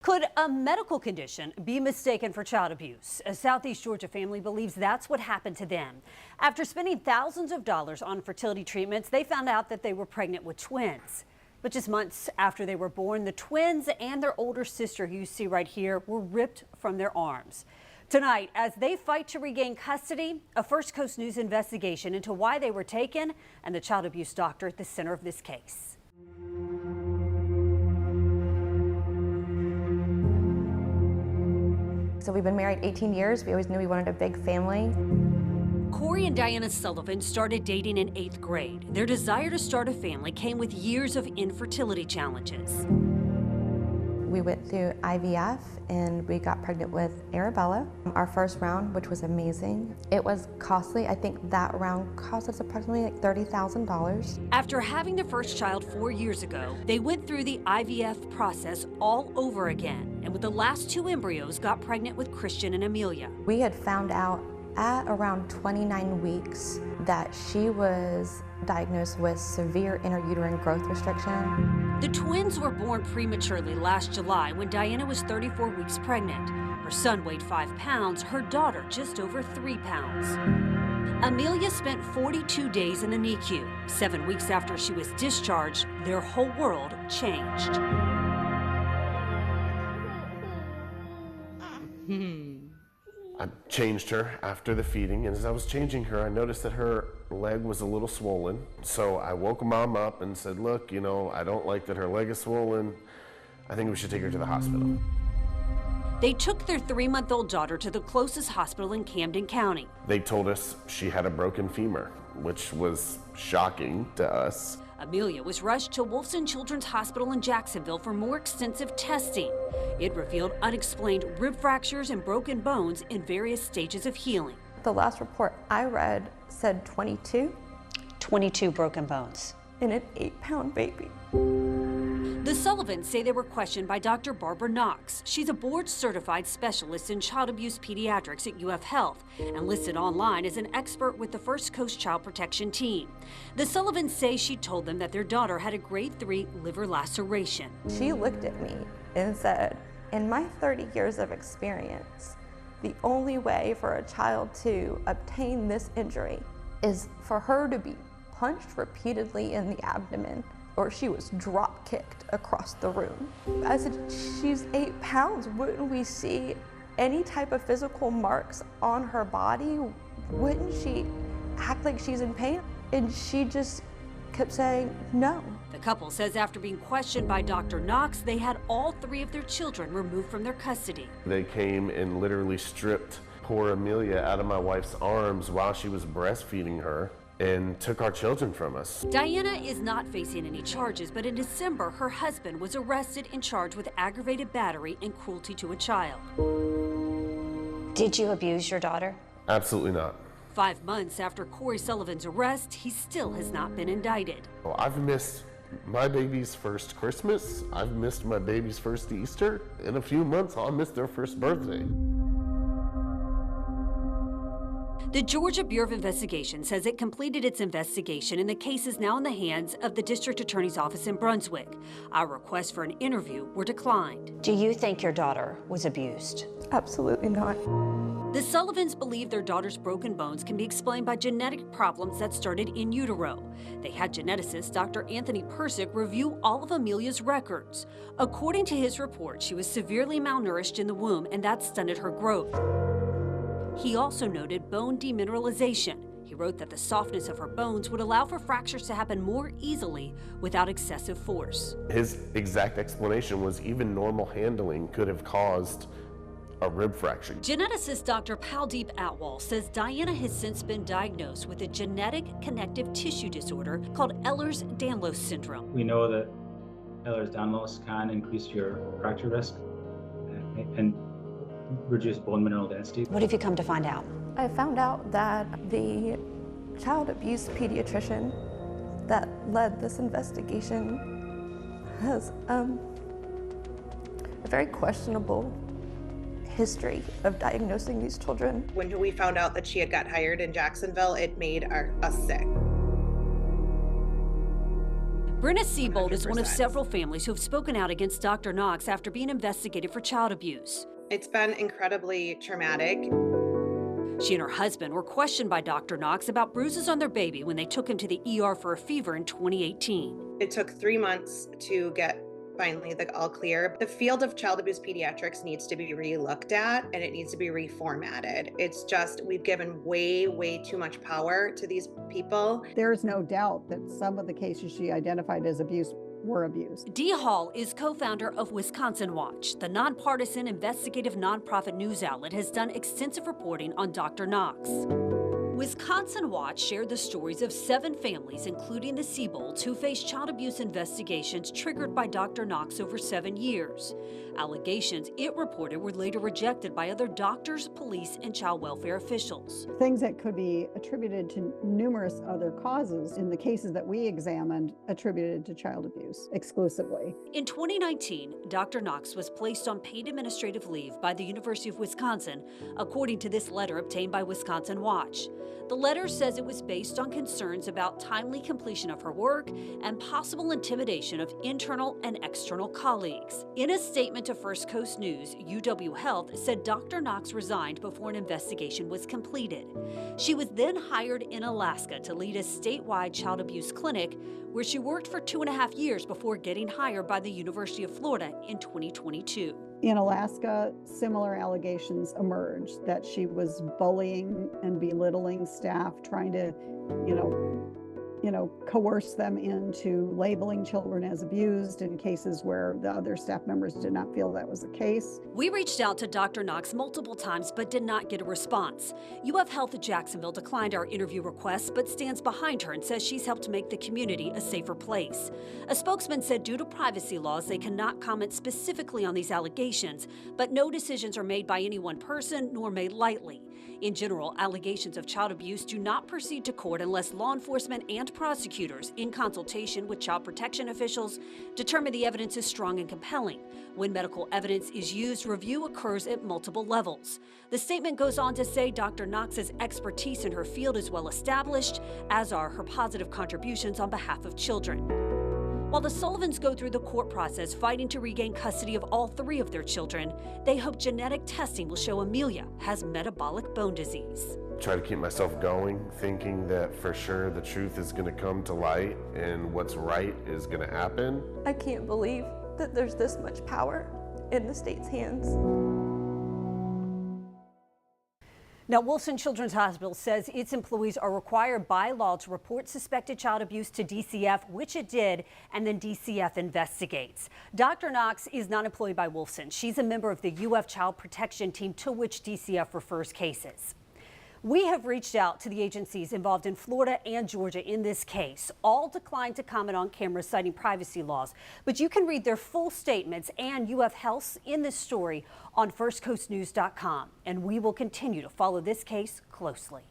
Could a medical condition be mistaken for child abuse? A Southeast Georgia family believes that's what happened to them. After spending thousands of dollars on fertility treatments, they found out that they were pregnant with twins. But just months after they were born, the twins and their older sister, who you see right here, were ripped from their arms. Tonight, as they fight to regain custody, a First Coast News investigation into why they were taken and the child abuse doctor at the center of this case. So we've been married 18 years. We always knew we wanted a big family. Corey and Diana Sullivan started dating in 8th grade. Their desire to start a family came with years of infertility challenges. We went through IVF and we got pregnant with Arabella. Our first round, which was amazing. It was costly. I think that round cost us approximately like $30,000. After having their first child 4 years ago, they went through the IVF process all over again. And with the last 2 embryos, got pregnant with Christian and Amelia. We had found out at around 29 weeks that she was diagnosed with severe intrauterine growth restriction. The twins were born prematurely last July when Diana was 34 weeks pregnant. Her son weighed 5 pounds, her daughter just over 3 pounds. Amelia spent 42 days in the NICU. 7 weeks after she was discharged, their whole world changed. I changed her after the feeding, and as I was changing her, I noticed that her leg was a little swollen. So I woke mom up and said, look, you know, I don't like that her leg is swollen. I think we should take her to the hospital. They took their 3-month-old daughter to the closest hospital in Camden County. They told us she had a broken femur, which was shocking to us. Amelia was rushed to Wolfson Children's Hospital in Jacksonville for more extensive testing. It revealed unexplained rib fractures and broken bones in various stages of healing. The last report I read said 22. 22 broken bones. In an 8-pound baby. The Sullivans say they were questioned by Dr. Barbara Knox. She's a board-certified specialist in child abuse pediatrics at UF Health and listed online as an expert with the First Coast Child Protection Team. The Sullivans say she told them that their daughter had a grade 3 liver laceration. She looked at me and said, in my 30 years of experience, the only way for a child to obtain this injury is for her to be punched repeatedly in the abdomen, or she was drop kicked across the room. I said, she's 8 pounds. Wouldn't we see any type of physical marks on her body? Wouldn't she act like she's in pain? And she just kept saying no. The couple says after being questioned by Dr. Knox, they had all 3 of their children removed from their custody. They came and literally stripped poor Amelia out of my wife's arms while she was breastfeeding her and took our children from us. Diana is not facing any charges, but in December, her husband was arrested and charged with aggravated battery and cruelty to a child. Did you abuse your daughter? Absolutely not. 5 months after Corey Sullivan's arrest, he still has not been indicted. Well, I've missed my baby's first Christmas. I've missed my baby's first Easter. In a few months, I'll miss their first birthday. The Georgia Bureau of Investigation says it completed its investigation and the case is now in the hands of the District Attorney's Office in Brunswick. Our requests for an interview were declined. Do you think your daughter was abused? Absolutely not. The Sullivans believe their daughter's broken bones can be explained by genetic problems that started in utero. They had geneticist Dr. Anthony Persick review all of Amelia's records. According to his report, she was severely malnourished in the womb and that stunted her growth. He also noted bone demineralization. He wrote that the softness of her bones would allow for fractures to happen more easily without excessive force. His exact explanation was even normal handling could have caused a rib fracture. Geneticist Dr. Paldeep Atwal says Diana has since been diagnosed with a genetic connective tissue disorder called Ehlers-Danlos syndrome. We know that Ehlers-Danlos can increase your fracture risk and reduce bone mineral density. What have you come to find out? I found out that the child abuse pediatrician that led this investigation has a very questionable history of diagnosing these children. When we found out that she had got hired in Jacksonville, it made us sick. Brenna Siebold is one of 100%. several families who have spoken out against Dr. Knox after being investigated for child abuse. It's been incredibly traumatic. She and her husband were questioned by Dr. Knox about bruises on their baby when they took him to the ER for a fever in 2018. It took 3 months to get finally the all clear. The field of child abuse pediatrics needs to be re-looked at, and it needs to be reformatted. It's just, we've given way too much power to these people. There is no doubt that some of the cases she identified as abuse were abused. Dee Hall is co-founder of Wisconsin Watch. The nonpartisan investigative nonprofit news outlet has done extensive reporting on Dr. Knox. Wisconsin Watch shared the stories of 7 families, including the Siebold's, who faced child abuse investigations triggered by Dr. Knox over 7 years. Allegations it reported were later rejected by other doctors, police, and child welfare officials. Things that could be attributed to numerous other causes in the cases that we examined attributed to child abuse exclusively. In 2019, Dr. Knox was placed on paid administrative leave by the University of Wisconsin, according to this letter obtained by Wisconsin Watch. The letter says it was based on concerns about timely completion of her work and possible intimidation of internal and external colleagues. In a statement to First Coast News, UW Health said Dr. Knox resigned before an investigation was completed. She was then hired in Alaska to lead a statewide child abuse clinic, where she worked for 2.5 years before getting hired by the University of Florida in 2022. In Alaska, similar allegations emerged that she was bullying and belittling staff, trying to, coerce them into labeling children as abused in cases where the other staff members did not feel that was the case. We reached out to Dr. Knox multiple times but did not get a response. UF Health Jacksonville declined our interview request but stands behind her and says she's helped make the community a safer place. A spokesman said due to privacy laws, they cannot comment specifically on these allegations, but no decisions are made by any one person nor made lightly. In general, allegations of child abuse do not proceed to court unless law enforcement and prosecutors, in consultation with child protection officials, determine the evidence is strong and compelling. When medical evidence is used, review occurs at multiple levels. The statement goes on to say Dr. Knox's expertise in her field is well established, as are her positive contributions on behalf of children. While the Sullivans go through the court process fighting to regain custody of all 3 of their children, they hope genetic testing will show Amelia has metabolic bone disease. Try to keep myself going, thinking that for sure the truth is going to come to light and what's right is going to happen. I can't believe that there's this much power in the state's hands. Now, Wolfson Children's Hospital says its employees are required by law to report suspected child abuse to DCF, which it did, and then DCF investigates. Dr. Knox is not employed by Wolfson. She's a member of the UF Child Protection Team to which DCF refers cases. We have reached out to the agencies involved in Florida and Georgia in this case. All declined to comment on camera, citing privacy laws. But you can read their full statements and UF Health's in this story on firstcoastnews.com. And we will continue to follow this case closely.